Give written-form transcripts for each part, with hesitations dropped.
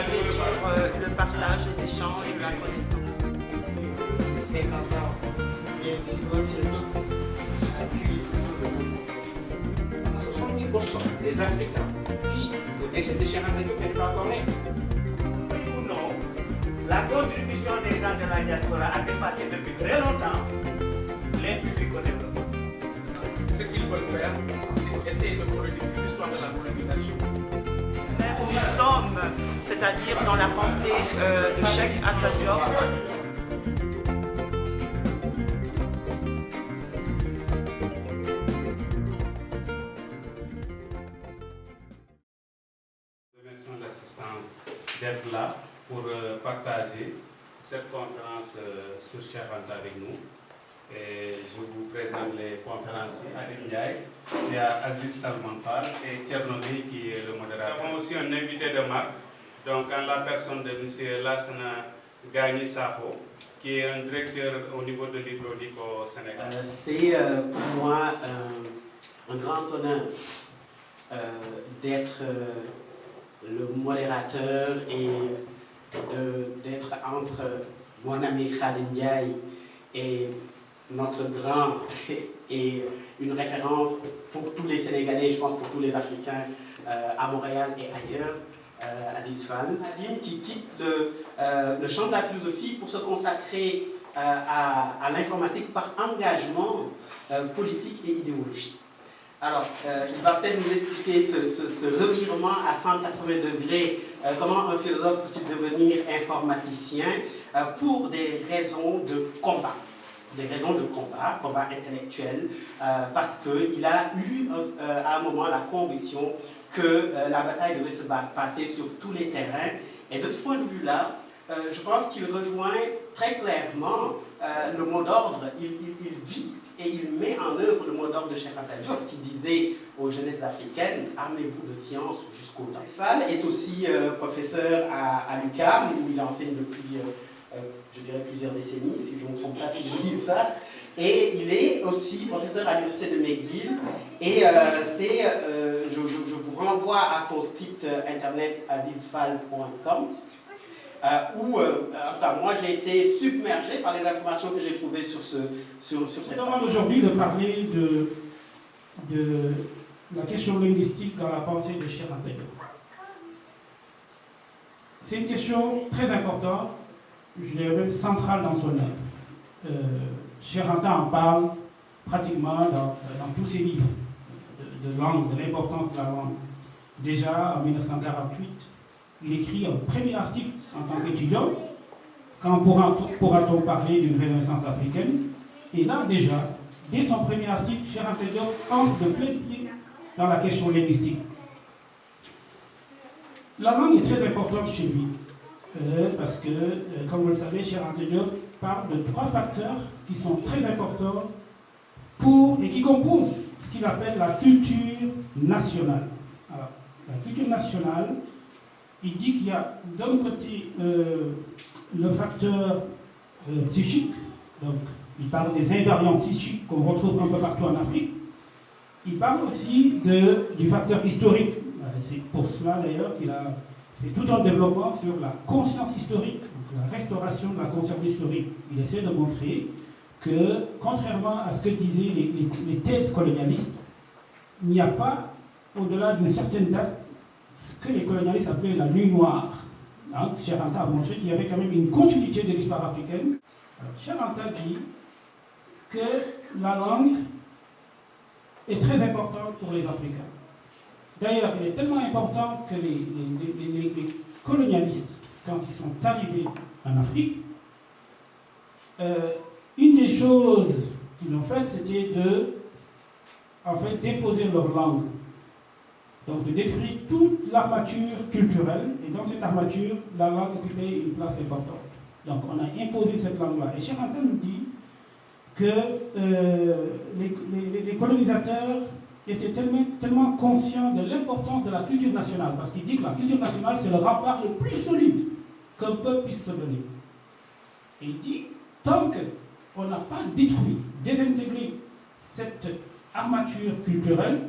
basé sur le partage, les échanges, la connaissance. C'est encore bien subventionné à accueillir tout le monde. 70% des Africains qui, au décès de Cheikh Anta Diop, n'étaient pas connus. Oui ou non, la contribution des gens de la diaspora a dépassé depuis très longtemps l'aide publique au développement. Ce qu'ils veulent faire, c'est essayer de produire l'histoire de la colonisation. Nous sommes, c'est-à-dire dans la pensée de Cheikh Anta Diop. Remercions l'assistance d'être là pour partager cette conférence sur Cheikh Anta avec nous. Et je vous présente les conférenciers, Adim Ndiaye, il y a Aziz Salman Fall et Tchernobyl qui est le modérateur. Nous avons aussi un invité de marque, donc en la personne de M. Lassana Gagni Saho, qui est un directeur au niveau de l'hydraulique au Sénégal. C'est pour moi un grand honneur d'être le modérateur et d'être entre mon ami Khadim Ndiaye et notre grand et une référence pour tous les Sénégalais, je pense pour tous les Africains à Montréal et ailleurs, Aziz Fall, Nadim, qui quitte le champ de la philosophie pour se consacrer à l'informatique par engagement politique et idéologique. Alors, il va peut-être nous expliquer ce revirement à 180 degrés, comment un philosophe peut-il devenir informaticien pour des raisons de combat. Des raisons de combat intellectuel, parce qu'il a eu à un moment la conviction que la bataille devait se passer sur tous les terrains. Et de ce point de vue-là, je pense qu'il rejoint très clairement le mot d'ordre. Il vit et il met en œuvre le mot d'ordre de Cheikh Anta Diop qui disait aux jeunesses africaines « Armez-vous de science jusqu'au temps ». Fall est aussi professeur à l'UQAM, où il enseigne depuis je dirais plusieurs décennies, si je ne me trompe pas si je dis ça. Et il est aussi professeur à l'université de McGill. Et je vous renvoie à son site internet azizfall.com, où, en tout cas, moi j'ai été submergé par les informations que j'ai trouvées sur cette page. Je demande aujourd'hui de parler de la question linguistique dans la pensée de Cheikh Anta Diop. C'est une question très importante, je dirais même centrale dans son œuvre. Cheikh Anta en parle pratiquement dans tous ses livres de langue, de l'importance de la langue. Déjà en 1948, il écrit un premier article en tant qu'étudiant, quand pourra-t-on parler d'une renaissance africaine. Et là déjà, dès son premier article, Cheikh Anta Diop entre de plein pied dans la question linguistique. La langue est très importante chez lui. Parce que, comme vous le savez, Cheikh Anta Diop parle de 3 facteurs qui sont très importants et qui composent ce qu'il appelle la culture nationale. Alors, la culture nationale, il dit qu'il y a d'un côté le facteur psychique, donc il parle des invariants psychiques qu'on retrouve un peu partout en Afrique. Il parle aussi du facteur historique. C'est pour cela d'ailleurs qu'il a fait tout un développement sur la conscience historique, donc la restauration de la conscience historique. Il essaie de montrer que, contrairement à ce que disaient les thèses colonialistes, il n'y a pas, au-delà d'une certaine date, ce que les colonialistes appelaient la nuit noire. Hein, Cheikh Anta a montré qu'il y avait quand même une continuité de l'histoire africaine. Alors, Cheikh Anta dit que la langue est très importante pour les Africains. D'ailleurs, elle est tellement importante que les colonialistes, quand ils sont arrivés en Afrique, une des choses qu'ils ont faites, c'était d'imposer leur langue. Donc de détruire toute l'armature culturelle, et dans cette armature, la langue occupait une place importante. Donc on a imposé cette langue-là. Et Cheikh Anta nous dit que les colonisateurs étaient tellement conscients de l'importance de la culture nationale, parce qu'il dit que la culture nationale, c'est le rempart le plus solide qu'un peuple puisse se donner. Et il dit, tant qu'on n'a pas détruit, désintégré cette armature culturelle,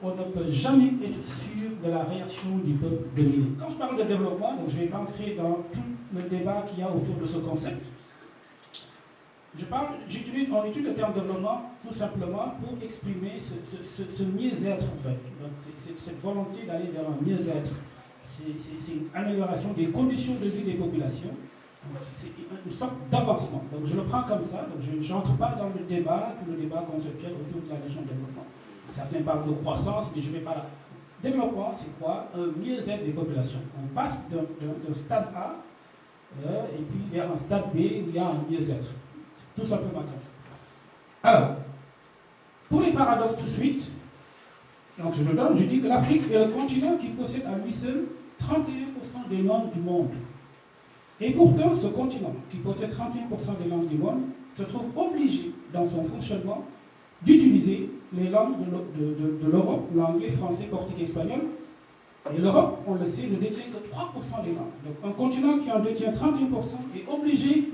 on ne peut jamais être sûr de la réaction du peuple dominé. Quand je parle de développement, donc je ne vais pas entrer dans tout le débat qu'il y a autour de ce concept. On utilise le terme développement tout simplement pour exprimer ce mieux-être en fait. Donc, cette volonté d'aller vers un mieux-être. C'est une amélioration des conditions de vie des populations. C'est une sorte d'avancement. Donc je le prends comme ça. Donc je n'entre pas dans le débat, tout le débat conceptuel autour de la notion de développement. Certains parlent de croissance, mais je ne vais pas là. Développement, c'est quoi? Un mieux-être des populations. On passe d'un stade A et puis vers un stade B où il y a un mieux-être. Tout simplement comme ça. Alors, pour les paradoxes tout de suite, donc je dis que l'Afrique est le continent qui possède à lui seul 31% des langues du monde. Et pourtant, ce continent, qui possède 31% des langues du monde, se trouve obligé, dans son fonctionnement, d'utiliser les langues de l'Europe, l'anglais, français, portugais, espagnol. Et l'Europe, on le sait, ne détient que 3% des langues. Donc un continent qui en détient 31% est obligé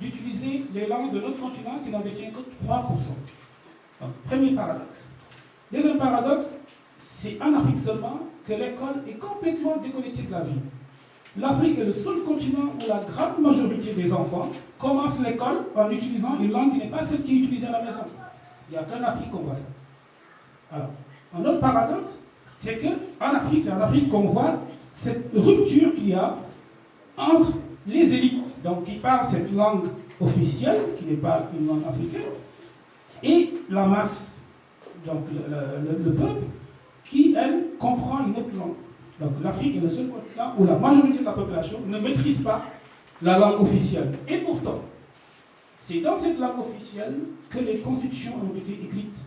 d'utiliser les langues de notre continent qui n'en détient que 3%. Donc, premier paradoxe. Deuxième paradoxe, c'est en Afrique seulement que l'école est complètement déconnectée de la vie. L'Afrique est le seul continent où la grande majorité des enfants commencent l'école en utilisant une langue qui n'est pas celle qui est utilisée à la maison. Il n'y a qu'en Afrique qu'on voit ça. Alors, un autre paradoxe, c'est qu'en Afrique, c'est en Afrique qu'on voit cette rupture qu'il y a entre les élites, donc qui parlent cette langue officielle, qui n'est pas une langue africaine, et la masse, donc le peuple, qui, elle, comprend une autre langue. Donc l'Afrique est le seul continent où la majorité de la population ne maîtrise pas la langue officielle. Et pourtant, c'est dans cette langue officielle que les constitutions ont été écrites.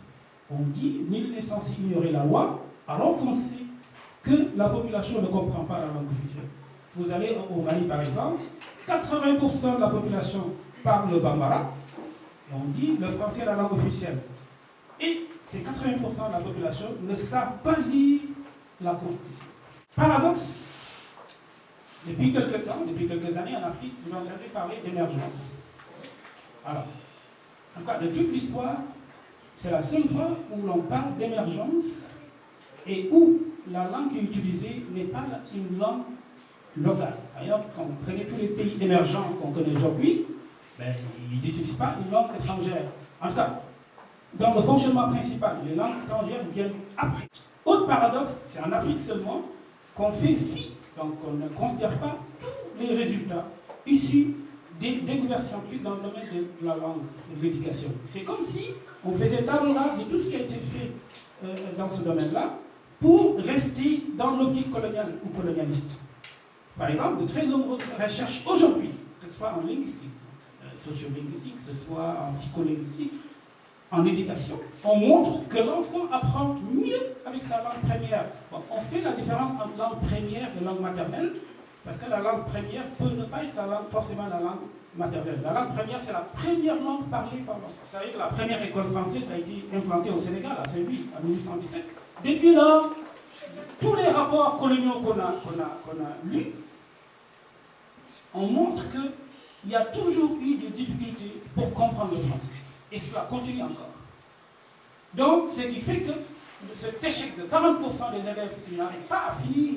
On dit, nul n'est censé ignorer la loi, alors qu'on sait que la population ne comprend pas la langue officielle. Vous allez au Mali, par exemple, 80% de la population parle le bambara, et on dit le français est la langue officielle. Et ces 80% de la population ne savent pas lire la Constitution. Paradoxe, depuis quelques temps, depuis quelques années en Afrique, vous entendez parler d'émergence. Alors, en tout cas, de toute l'histoire, c'est la seule fois où l'on parle d'émergence et où la langue qui est utilisée n'est pas une langue locale. D'ailleurs, quand vous prenez tous les pays émergents qu'on connaît aujourd'hui, ben, ils n'utilisent pas une langue étrangère. En tout cas, dans le fonctionnement principal, les langues étrangères viennent après. Autre paradoxe, c'est en Afrique seulement qu'on fait fi, donc on ne considère pas tous les résultats issus des découvertes scientifiques dans le domaine de la langue, de l'éducation. C'est comme si on faisait table rase de tout ce qui a été fait dans ce domaine-là pour rester dans l'optique coloniale ou colonialiste. Par exemple, de très nombreuses recherches aujourd'hui, que ce soit en linguistique, sociolinguistique, que ce soit en psycholinguistique, en éducation, on montre que l'enfant apprend mieux avec sa langue première. Bon, on fait la différence entre langue première et langue maternelle, parce que la langue première peut ne pas être forcément la langue maternelle. La langue première, c'est la première langue parlée par l'enfant. Vous savez que la première école française a été implantée au Sénégal, à Saint-Louis, en 1817. Depuis là, tous les rapports coloniaux qu'on a lus, on montre qu'il y a toujours eu des difficultés pour comprendre le français. Et cela continue encore. Donc, ce qui fait que cet échec de 40% des élèves qui n'arrivent pas à finir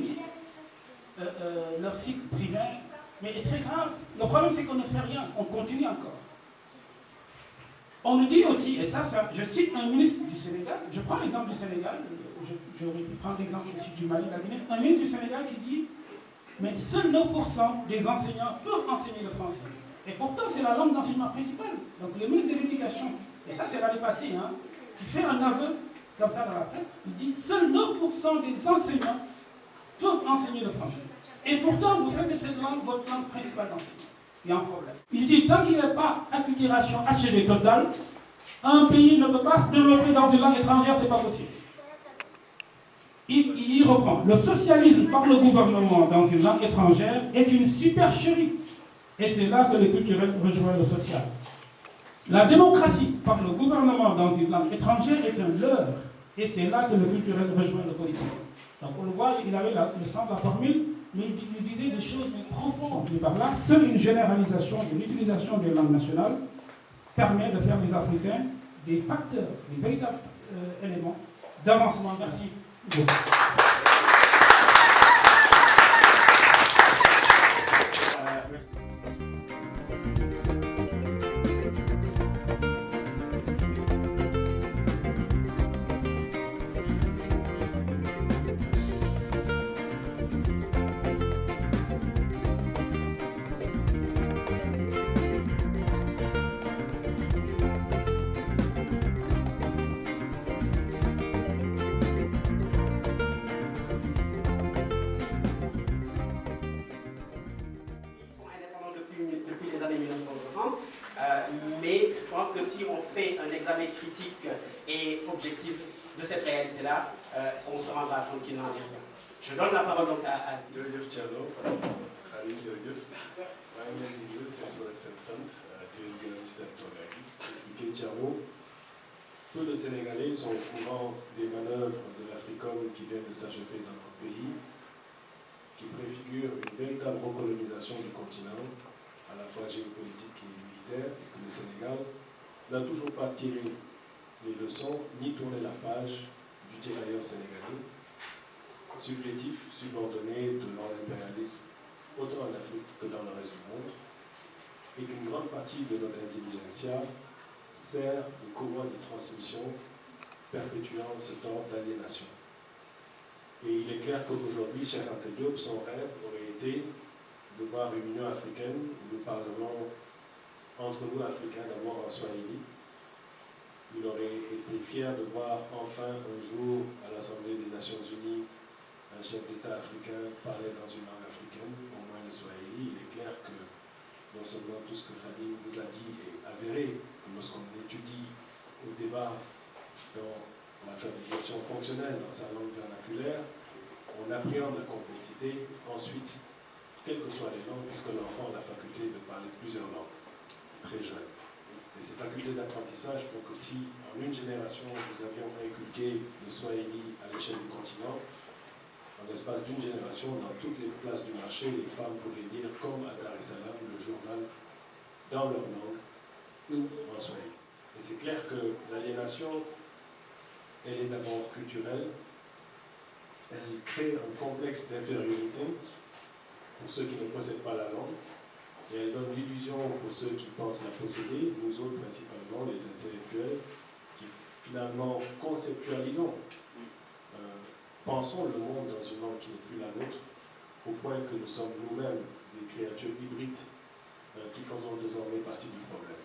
leur cycle primaire, mais est très grave. Le problème, c'est qu'on ne fait rien, on continue encore. On nous dit aussi, et ça, je cite un ministre du Sénégal, je prends l'exemple du Sénégal, j'aurais pu prendre l'exemple aussi du Mali, de la Guinée, un ministre du Sénégal qui dit, mais seuls 9% des enseignants peuvent enseigner le français. Et pourtant, c'est la langue d'enseignement principale. Donc le ministre de l'Éducation, et ça c'est l'année passée, hein, qui fait un aveu comme ça dans la presse, il dit seuls 9% des enseignants peuvent enseigner le français. Et pourtant, vous faites de cette langue votre langue principale d'enseignement. Il y a un problème. Il dit, tant qu'il n'y a pas acculturation achevée totale, un pays ne peut pas se développer dans une langue étrangère, c'est pas possible. Il reprend. Le socialisme par le gouvernement dans une langue étrangère est une supercherie. Et c'est là que le culturel rejoint le social. La démocratie par le gouvernement dans une langue étrangère est un leurre. Et c'est là que le culturel rejoint le politique. Donc on le voit, il avait le sens de la formule, mais il disait des choses profondes. Et par là, seule une généralisation de l'utilisation des langues nationales permet de faire des Africains des facteurs, des véritables éléments d'avancement. Merci. Bon. Depuis les années 1960, mais je pense que si on fait un examen critique et objectif de cette réalité-là, on se rendra compte qu'il n'en est rien. Je donne la parole donc à jërëjëf Thierno Khalil jërëjëf maa ngi leen di nuyu seen tur ak seen sant di leen gërëm ci seen toogaay bi expliqué Thierno. Peu de Sénégalais sont au courant des manœuvres de l'Africom qui viennent de s'achever dans notre pays, qui préfigurent une véritable recolonisation du continent, à la fois géopolitique et militaire, et que le Sénégal n'a toujours pas tiré les leçons ni tourné la page du tirailleur sénégalais, subjectif, subordonné de l'impérialisme autant en Afrique que dans le reste du monde, et qu'une grande partie de notre intelligentsia sert de courroie de transmission perpétuant ce temps d'aliénation. Et il est clair qu'aujourd'hui, Cheikh Anta Diop, son rêve aurait été de voir une Union africaine où nous parlerons entre nous Africains d'abord en Swahili. Il aurait été fier de voir enfin un jour à l'Assemblée des Nations Unies un chef d'État africain parler dans une langue africaine, au moins le Swahili. Il est clair que non seulement tout ce que Khadim vous a dit est avéré, lorsqu'on étudie au débat dans l'alphabétisation fonctionnelle dans sa langue vernaculaire, on appréhende la complexité. Ensuite, quelles que soient les langues, puisque l'enfant a la faculté de parler plusieurs langues, très jeune. Et ces facultés d'apprentissage font que si, en une génération, nous avions inculqué le Swahili à l'échelle du continent, en l'espace d'une génération, dans toutes les places du marché, les femmes pourraient lire comme à Dar es Salaam le journal dans leur langue ou en Swahili. Et c'est clair que l'aliénation, elle est d'abord culturelle, elle crée un complexe d'infériorité pour ceux qui ne possèdent pas la langue, et elle donne l'illusion pour ceux qui pensent la posséder, nous autres principalement, les intellectuels, qui finalement conceptualisons, pensons le monde dans une langue qui n'est plus la nôtre, au point que nous sommes nous-mêmes des créatures hybrides qui faisons désormais partie du problème.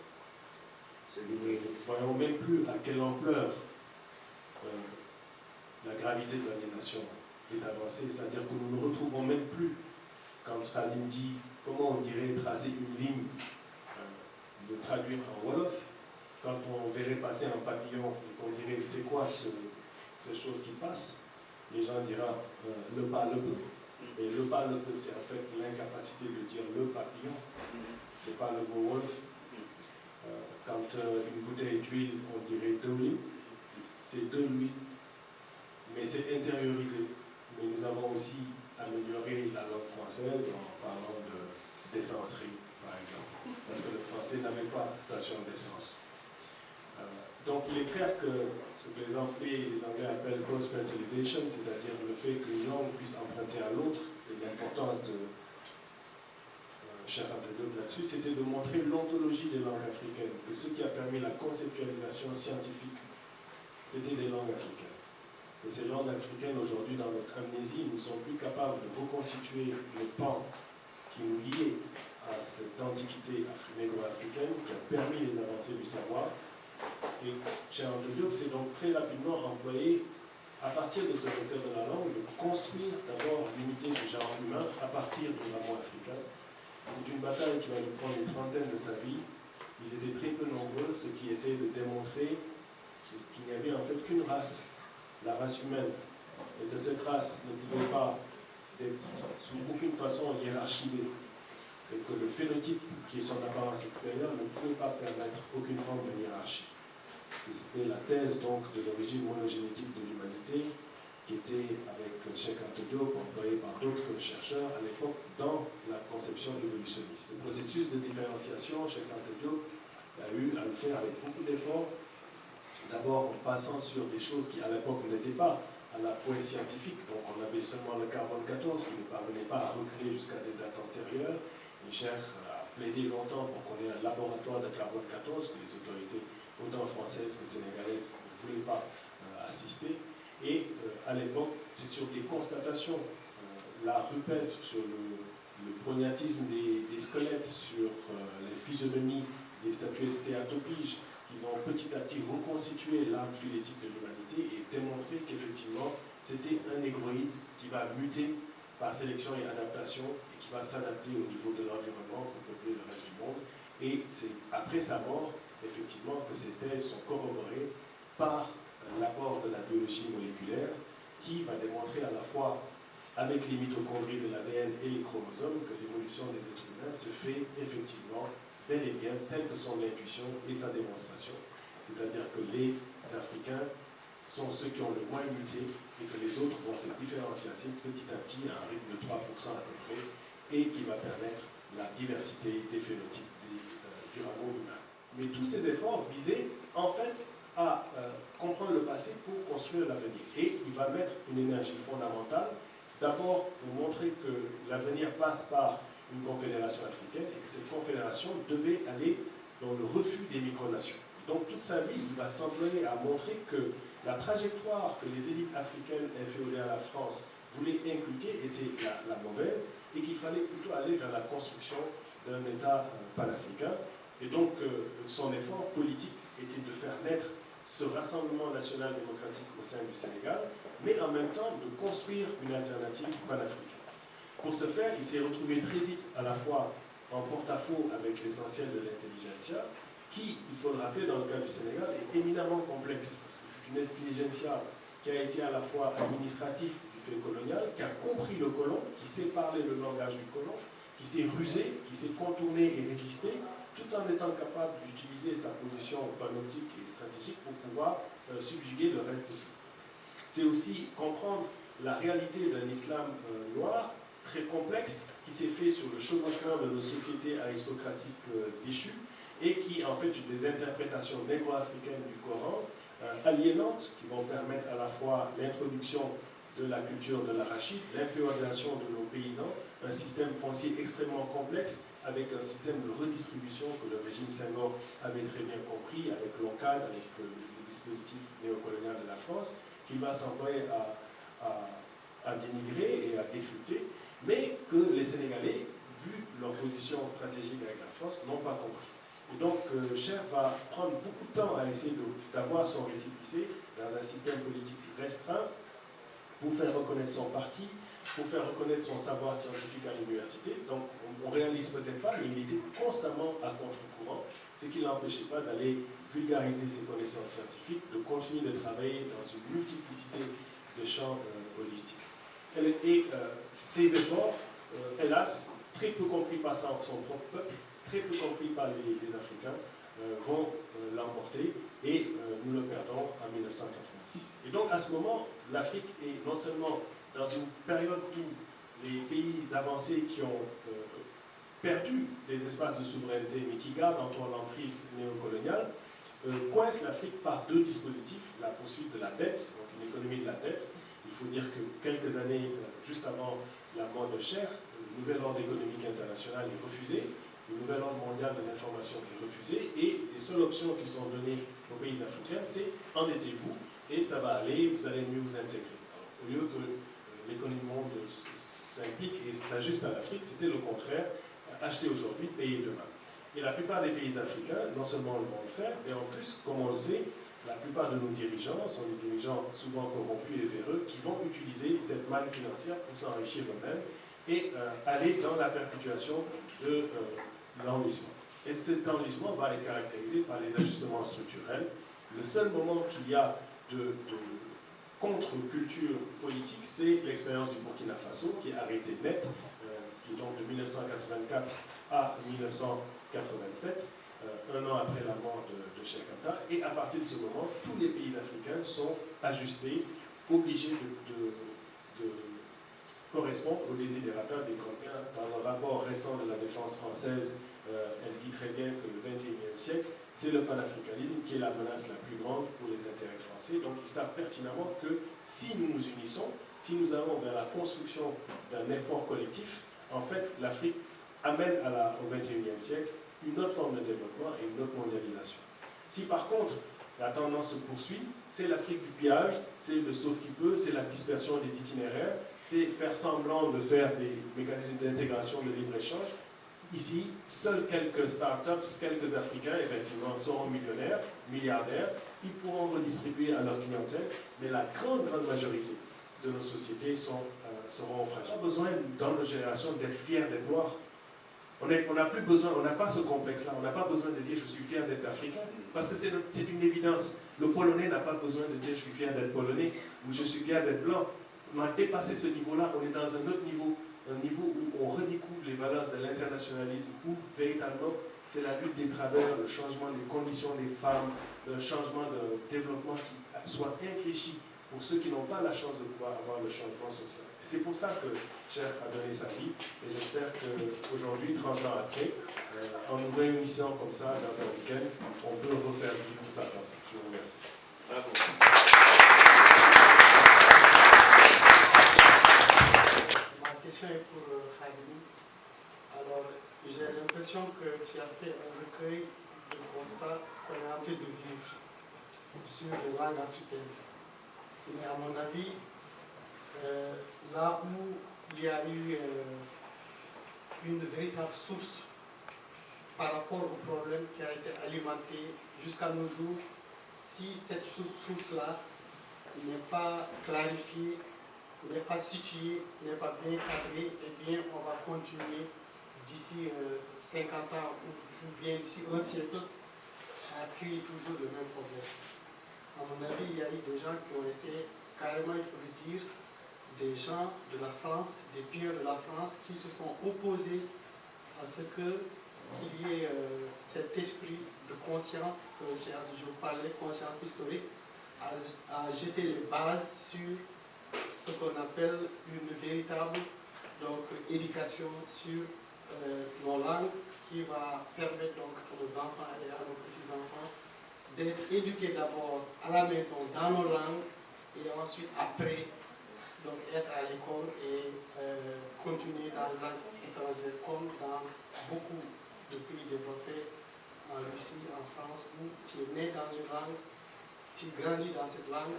Nous ne voyons même plus à quelle ampleur la gravité de l'aliénation est avancée, c'est-à-dire que nous ne retrouvons même plus, quand Khadim dit comment on dirait tracer une ligne, de traduire en Wolof, quand on verrait passer un papillon et qu'on dirait c'est quoi ces choses qui passent, les gens diront le bas, le bleu. Et le bas, le bleu, c'est en fait l'incapacité de dire le papillon. C'est pas le mot Wolof. Quand une bouteille d'huile, on dirait de l'huile. C'est de l'huile. Mais c'est intériorisé. Mais nous avons aussi amélioré la langue française en parlant d'essencerie, par exemple. Parce que le français n'avait pas de station d'essence. Donc il est clair que ce que les Anglais appellent cross-fertilization, c'est-à-dire le fait qu'une langue puisse emprunter à l'autre, et l'importance de Cheikh Anta Diop là-dessus, c'était de montrer l'ontologie des langues africaines, que ce qui a permis la conceptualisation scientifique, c'était les langues africaines. Et ces langues africaines, aujourd'hui, dans notre amnésie, nous ne sommes plus capables de reconstituer le pan qui nous liait à cette antiquité négro-africaine qui a permis les avancées du savoir. Et Cheikh Anta Diop s'est donc très rapidement employé, à partir de ce vecteur de la langue, de construire d'abord l'unité du genre humain à partir de l'amour africain. C'est une bataille qui va lui prendre une trentaine de sa vie. Ils étaient très peu nombreux, ceux qui essayaient de démontrer qu'il n'y avait en fait qu'une race, la race humaine, et que cette race ne pouvait pas être sous aucune façon hiérarchisée, et que le phénotype, qui est son apparence extérieure, ne pouvait pas permettre aucune forme de hiérarchie. C'était la thèse donc de l'origine monogénétique de l'humanité, qui était avec Cheikh Anta Diop, employé par d'autres chercheurs à l'époque dans la conception évolutionniste. Le processus de différenciation, Cheikh Anta Diop a eu à le faire avec beaucoup d'efforts, d'abord en passant sur des choses qui à l'époque n'étaient pas à la prouesse scientifique. Donc on avait seulement le carbone 14 qui ne parvenait pas à reculer jusqu'à des dates antérieures. Niger a plaidé longtemps pour qu'on ait un laboratoire de carbone 14 que les autorités, autant françaises que sénégalaises, ne voulaient pas assister. Et à l'époque, c'est sur des constatations, la rupesse sur le prognatisme des squelettes, sur les physionomies des statuettes stéatopiges, qu'ils ont petit à petit reconstitué l'arbre phylétique de l'humanité et démontré qu'effectivement, c'était un négroïde qui va muter par sélection et adaptation et qui va s'adapter au niveau de l'environnement pour peupler le reste du monde. Et c'est après sa mort, effectivement, que ces thèses sont corroborées par l'apport de la biologie moléculaire qui va démontrer à la fois avec les mitochondries de l'ADN et les chromosomes que l'évolution des êtres humains se fait effectivement bel et bien telle que son intuition et sa démonstration. C'est-à-dire que les Africains sont ceux qui ont le moins muté et que les autres vont se différencier petit à petit à un rythme de 3% à peu près et qui va permettre la diversité des phénotypes du rameau humain. Mais tous ces efforts visaient en fait à comprendre le passé pour construire l'avenir. Et il va mettre une énergie fondamentale, d'abord pour montrer que l'avenir passe par une confédération africaine et que cette confédération devait aller dans le refus des micronations. Donc toute sa vie, il va s'employer à montrer que la trajectoire que les élites africaines inféodées à la France voulaient inculquer était la mauvaise et qu'il fallait plutôt aller vers la construction d'un État panafricain. Et donc son effort politique était de faire naître ce rassemblement national démocratique au sein du Sénégal, mais en même temps de construire une alternative panafricaine. Pour ce faire, il s'est retrouvé très vite à la fois en porte-à-faux avec l'essentiel de l'intelligentsia, qui, il faut le rappeler dans le cas du Sénégal, est éminemment complexe, parce que c'est une intelligentsia qui a été à la fois administratif du fait colonial, qui a compris le colon, qui sait parler le langage du colon, qui s'est rusé, qui s'est contourné et résisté, tout en étant capable d'utiliser sa position panoptique et stratégique pour pouvoir subjuguer le reste du monde. C'est aussi comprendre la réalité d'un islam noir, très complexe, qui s'est fait sur le chevauchement de nos sociétés aristocratiques déchues, et qui en fait des interprétations négro-africaines du Coran, aliénantes, qui vont permettre à la fois l'introduction de la culture de l'arachide, l'inféodation de nos paysans, un système foncier extrêmement complexe, avec un système de redistribution que le régime Senghor avait très bien compris, avec l'ONCAD, avec le dispositif néocolonial de la France, qu'il va s'employer à dénigrer et à décrypter, mais que les Sénégalais, vu leur position stratégique avec la France, n'ont pas compris. Et donc, Cher va prendre beaucoup de temps à essayer d'avoir son récépissé dans un système politique restreint pour faire reconnaître son parti, pour faire reconnaître son savoir scientifique à l'université. Donc, on ne réalise peut-être pas, mais il était constamment à contre-courant, ce qui ne l'empêchait pas d'aller vulgariser ses connaissances scientifiques, de continuer de travailler dans une multiplicité de champs holistiques. Et ces efforts, hélas, très peu compris par son propre peuple, très peu compris par les Africains, vont l'emporter et nous le perdons en 1986. Et donc à ce moment, l'Afrique est non seulement dans une période où les pays avancés qui ont perdu des espaces de souveraineté mais qui gardent encore l'emprise néocoloniale, coincent l'Afrique par deux dispositifs, la poursuite de la dette, donc une économie de la dette. Il faut dire que quelques années, juste avant la mort de Cher, le nouvel ordre économique international est refusé, le nouvel ordre mondial de l'information est refusé, et les seules options qui sont données aux pays africains, c'est endettez-vous, et ça va aller, vous allez mieux vous intégrer. Alors, au lieu que l'économie du monde s'implique et s'ajuste à l'Afrique, c'était le contraire, acheter aujourd'hui, payer demain. Et la plupart des pays africains, non seulement vont le faire, mais en plus, comme on le sait, la plupart de nos dirigeants sont des dirigeants souvent corrompus et véreux qui vont utiliser cette manne financière pour s'enrichir eux-mêmes et aller dans la perpétuation de l'enlisement. Et cet enlisement va être caractérisé par les ajustements structurels. Le seul moment qu'il y a de contre-culture politique, c'est l'expérience du Burkina Faso qui est arrêtée net, qui est donc de 1984 à 1987, un an après la mort de Cheikh Anta, et à partir de ce moment, tous les pays africains sont ajustés, obligés de correspondre aux désidérateurs des grands pays dans le rapport récent de la défense française, elle dit très bien que le XXIe siècle, c'est le panafricanisme qui est la menace la plus grande pour les intérêts français. Donc ils savent pertinemment que si nous nous unissons, si nous allons vers la construction d'un effort collectif, en fait, l'Afrique amène au XXIe siècle une autre forme de développement et une autre mondialisation. Si par contre, la tendance se poursuit, c'est l'Afrique du pillage, c'est le sauve-qui-peut, c'est la dispersion des itinéraires, c'est faire semblant de faire des mécanismes d'intégration de libre-échange. Ici, seuls quelques startups, quelques Africains, effectivement, seront millionnaires, milliardaires, ils pourront redistribuer à leur clientèle, mais la grande majorité de nos sociétés seront fragiles. On n'a pas besoin, dans nos générations, d'être fiers d'être noirs. On n'a plus besoin, on n'a pas ce complexe-là, on n'a pas besoin de dire je suis fier d'être africain, parce que c'est une évidence. Le Polonais n'a pas besoin de dire je suis fier d'être polonais ou je suis fier d'être blanc. On a dépassé ce niveau-là, on est dans un autre niveau, un niveau où on redécouvre les valeurs de l'internationalisme, où véritablement c'est la lutte des travers, le changement des conditions des femmes, le changement de développement qui soit infléchi pour ceux qui n'ont pas la chance de pouvoir avoir le changement social. Et c'est pour ça que Cheikh a donné sa vie, et j'espère qu'aujourd'hui, 30 ans après, en nous réunissant comme ça dans un week-end, on peut refaire vivre sa pensée. Je vous remercie. Bravo. Ma question est pour Khadim. Alors, j'ai l'impression que tu as fait un recueil de constats qu'on est en train de vivre sur les langues africaines. Mais à mon avis, là où il y a eu une véritable source par rapport au problème qui a été alimenté jusqu'à nos jours, si cette source-là n'est pas clarifiée, n'est pas située, n'est pas bien cadrée, eh bien on va continuer d'ici 50 ans ou bien d'ici un siècle à créer toujours le même problème. À mon avis, il y a eu des gens qui ont été, carrément il faut le dire, des gens de la France, des pires de la France, qui se sont opposés à ce qu'il y ait cet esprit de conscience que je parlais, conscience historique, à jeter les bases sur ce qu'on appelle une véritable éducation sur nos langues qui va permettre donc à nos enfants et à nos petits-enfants d'être éduqués d'abord à la maison dans nos langues et ensuite après donc être à l'école et continuer dans les langues étrangères comme dans beaucoup de pays développés, en Russie, en France, où tu es né dans une langue, tu grandis dans cette langue,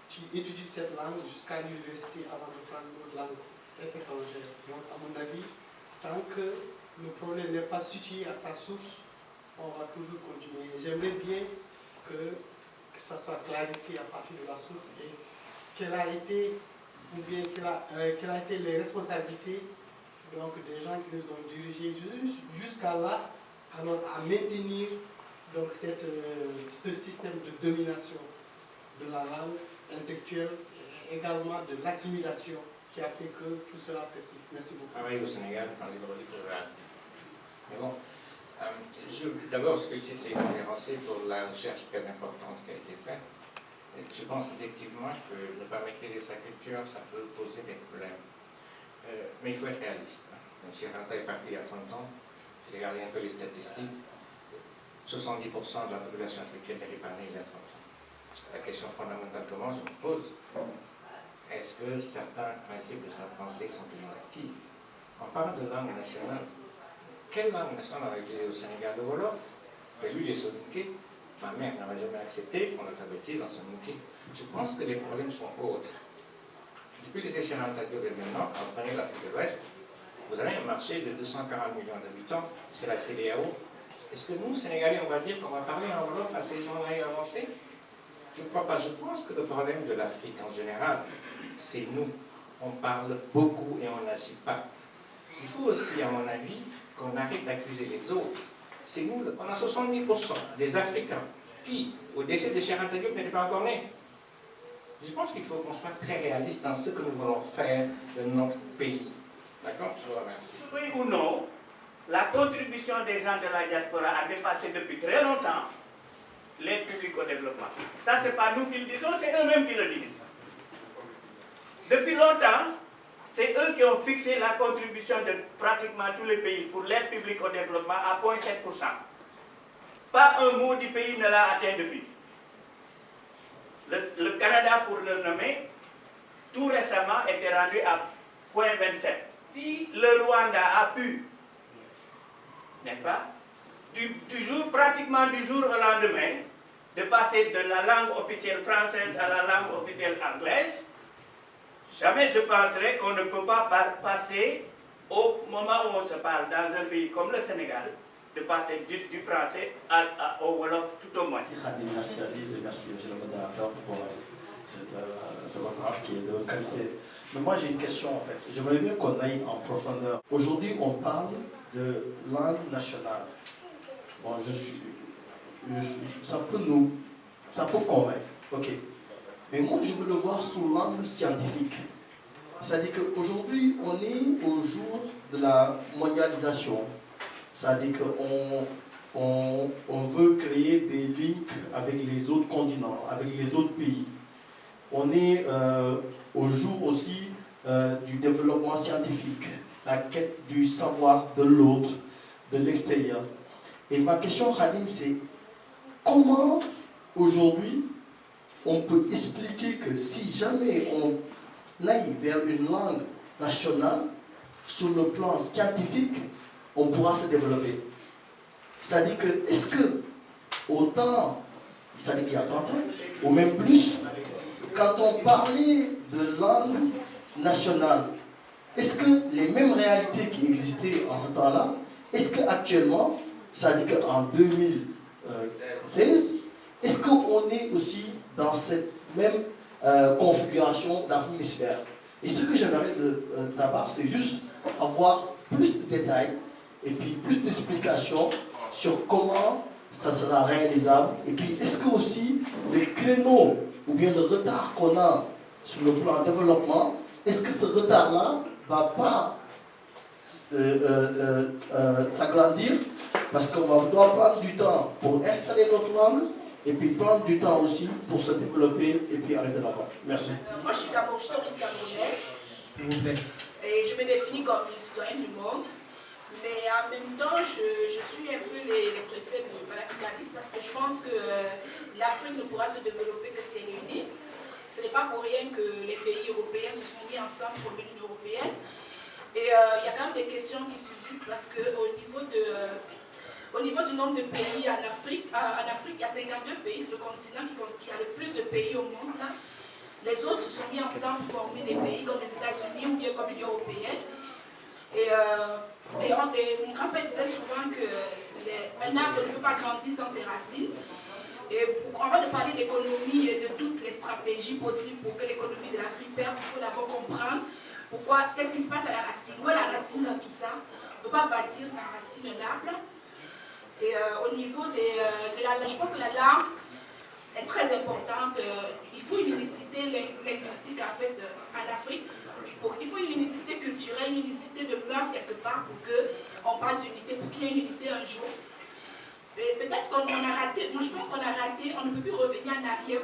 tu étudies cette langue jusqu'à l'université avant de prendre une autre langue étrangère. Donc à mon avis, tant que le problème n'est pas situé à sa source, on va toujours continuer. J'aimerais bien que ça soit clarifié à partir de la source et quelle a été, ou bien quelles ont été les responsabilités donc, des gens qui nous ont dirigés jusqu'à là, alors à maintenir donc, ce système de domination de la langue intellectuelle et également de l'assimilation qui a fait que tout cela persiste. Merci beaucoup. Pareil au Sénégal, dans les reliques rurales. Mais bon, d'abord, je félicite les conférenciers pour la recherche très importante qui a été faite. Et je pense effectivement que ne pas maîtriser sa culture, ça peut poser des problèmes. Mais il faut être réaliste. M. Ranta est parti il y a 30 ans. J'ai regardé un peu les statistiques. 70% de la population africaine est épargnée il y a 30 ans. La question fondamentale que moi je me pose, est-ce que certains principes de sa pensée sont toujours actifs? On parle de langue nationale. Quelle langue nationale a été au Sénégal? Le Wolof? Et lui, il est soninké. Ma mère n'aurait jamais accepté qu'on l'alphabétise en soninké. Je pense que les problèmes sont autres. Depuis les échéances antérieures et maintenant, quand vous prenez l'Afrique de l'Ouest, vous avez un marché de 240 millions d'habitants, c'est la CEDEAO. Est-ce que nous, Sénégalais, on va dire qu'on va parler en Wolof à ces gens-là avancés? Je ne crois pas. Je pense que le problème de l'Afrique en général, c'est nous. On parle beaucoup et on n'agit pas. Il faut aussi, à mon avis, qu'on arrête d'accuser les autres. C'est nous, on a 70% des Africains qui, au décès de Cheikh Anta Diop, n'étaient pas encore nés. Je pense qu'il faut qu'on soit très réaliste dans ce que nous voulons faire de notre pays. D'accord? Je vous remercie. Oui ou non, la contribution des gens de la diaspora a dépassé depuis très longtemps l'aide publique au développement. Ça, ce n'est pas nous qui le disons, c'est eux-mêmes qui le disent. Depuis longtemps, c'est eux qui ont fixé la contribution de pratiquement tous les pays pour l'aide publique au développement à 0,7%. Pas un mot du pays ne l'a atteint depuis. Le Canada, pour le nommer, tout récemment était rendu à 0,27. Si le Rwanda a pu, n'est-ce pas, pratiquement du jour au lendemain, de passer de la langue officielle française à la langue officielle anglaise, jamais je penserais qu'on ne peut pas passer, au moment où on se parle dans un pays comme le Sénégal, de passer du français au Wolof tout au moins. Merci Aziz et merci monsieur le modérateur pour cette conférence qui est de haute qualité. Mais moi j'ai une question en fait. J'aimerais bien qu'on aille en profondeur. Aujourd'hui on parle de langue nationale. Bon, ça peut convaincre, ok. Mais moi je veux le voir sous l'angle scientifique. C'est-à-dire qu'aujourd'hui on est au jour de la mondialisation. C'est-à-dire qu'on veut créer des links avec les autres continents, avec les autres pays. On est au jour aussi du développement scientifique, la quête du savoir de l'autre, de l'extérieur. Et ma question, Khadim, c'est comment aujourd'hui on peut expliquer que si jamais on aille vers une langue nationale, sur le plan scientifique, on pourra se développer. C'est-à-dire que, est-ce que, autant, c'est-à-dire qu'il y a 30 ans, ou même plus, quand on parlait de langue nationale, est-ce que les mêmes réalités qui existaient en ce temps-là, est-ce qu'actuellement, c'est-à-dire qu'en 2016, est-ce qu'on est aussi dans cette même configuration, dans ce même sphère? Et ce que j'aimerais de ta part, c'est juste avoir plus de détails et puis plus d'explications sur comment ça sera réalisable. Et puis, est-ce que aussi les créneaux ou bien le retard qu'on a sur le plan développement, est-ce que ce retard-là ne va pas s'agrandir parce qu'on doit prendre du temps pour installer notre langue et puis prendre du temps aussi pour se développer et puis arrêter d'abord. Merci. Moi, je suis camerounaise. S'il vous plaît. Et je me définis comme une citoyenne du monde. Mais en même temps, je suis un peu les préceptes du panafricanisme parce que je pense que l'Afrique ne pourra se développer que si elle est unie. Ce n'est pas pour rien que les pays européens se sont mis ensemble pour l'Union européenne. Et il y a quand même des questions qui subsistent parce qu'au niveau du nombre de pays en Afrique, il y a 52 pays, c'est le continent qui a le plus de pays au monde. Là. Les autres se sont mis ensemble pour former des pays comme les États-Unis ou bien comme l'Union européenne. Et mon grand-père disait souvent qu'un arbre ne peut pas grandir sans ses racines. Et avant de parler d'économie et de toutes les stratégies possibles pour que l'économie de l'Afrique perce, il faut d'abord comprendre qu'est-ce qui se passe à la racine. Où est la racine dans tout ça? On ne peut pas bâtir sans racine un arbre. Et au niveau de la langue, je pense que la langue, c'est très importante. Il faut une unicité linguistique en fait en Afrique. Il faut une unicité culturelle, une unicité de mœurs quelque part pour qu'on parle d'unité, pour qu'il y ait une unité un jour. Peut-être qu'on a raté, moi je pense qu'on a raté, on ne peut plus revenir en arrière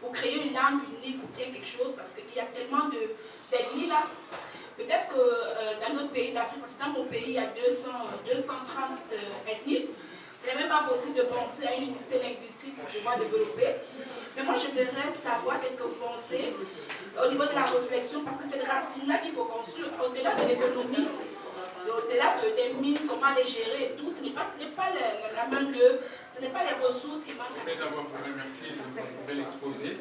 pour créer une langue unique ou bien quelque chose, parce qu'il y a tellement d'ethnies là. Peut-être que dans notre pays d'Afrique, parce que dans mon pays il y a 230 ethnies, ce n'est même pas possible de penser à une unicité linguistique pour pouvoir développer. Mais moi j'aimerais savoir qu'est-ce que vous pensez au niveau de la réflexion, parce que c'est des racines-là qu'il faut construire, au-delà de l'économie, au-delà des mines, comment les gérer et tout, ce n'est pas la main-d'œuvre, ce n'est pas les ressources qui manquent. Je voudrais d'abord vous remercier de votre bel exposé.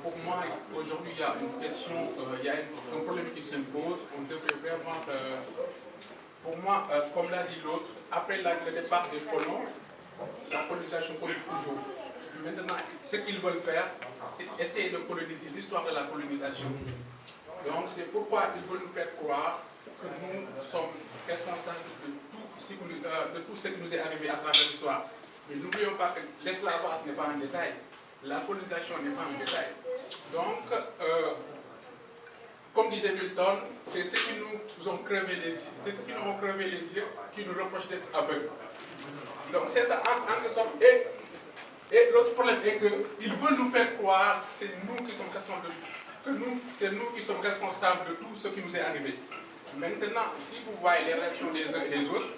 Pour moi, aujourd'hui, il y a une question, il y a un problème qui s'impose. On devrait vraiment, pour moi, comme l'a dit l'autre, après le départ des colons, la colonisation colonise toujours. Maintenant, ce qu'ils veulent faire, c'est essayer de coloniser l'histoire de la colonisation. Donc, c'est pourquoi ils veulent nous faire croire que nous sommes responsables de tout ce qui nous est arrivé à travers l'histoire. Mais n'oublions pas que l'esclavage n'est pas un détail. La colonisation n'est pas un détail. Donc, comme disait Milton, c'est ceux qui nous ont crevé les yeux. C'est ceux qui nous ont crevé les yeux qui nous reprochent d'être aveugles. Donc, c'est ça en quelque sorte. Et l'autre problème est qu'ils veulent nous faire croire que c'est nous qui sommes responsables de que c'est nous qui sommes responsables de tout ce qui nous est arrivé. Maintenant, si vous voyez les réactions des uns et des autres,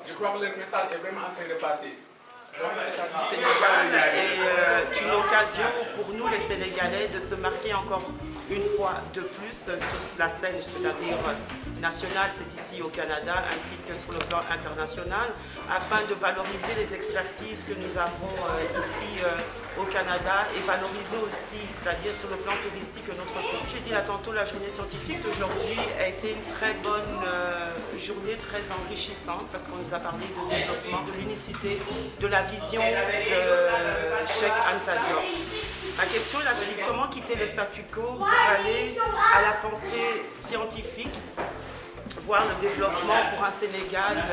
je crois que le message est vraiment en train de passer. Du Sénégal est une occasion pour nous les Sénégalais de se marquer encore une fois de plus sur la scène, c'est-à-dire nationale, c'est ici au Canada, ainsi que sur le plan international, afin de valoriser les expertises que nous avons ici au Canada et valoriser aussi, c'est-à-dire sur le plan touristique, notre pays. J'ai dit là tantôt, la journée scientifique d'aujourd'hui a été une très bonne journée, très enrichissante, parce qu'on nous a parlé de développement, de l'unicité, de la vision de Cheikh Anta Diop. Ma question est la suivante: comment quitter le statu quo pour aller à la pensée scientifique, voir le développement pour un Sénégal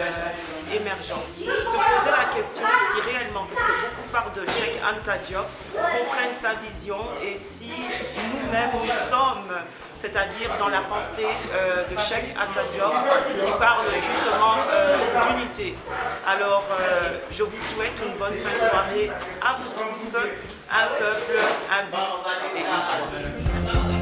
émergent? Se poser la question si réellement, parce que beaucoup parlent de Cheikh Anta Diop, comprennent sa vision et si nous-mêmes nous sommes, c'est-à-dire dans la pensée de Cheikh Anta Diop qui parle justement d'unité. Alors je vous souhaite une bonne fin de soirée à vous tous, un peuple, un but et une foi.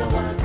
Sawa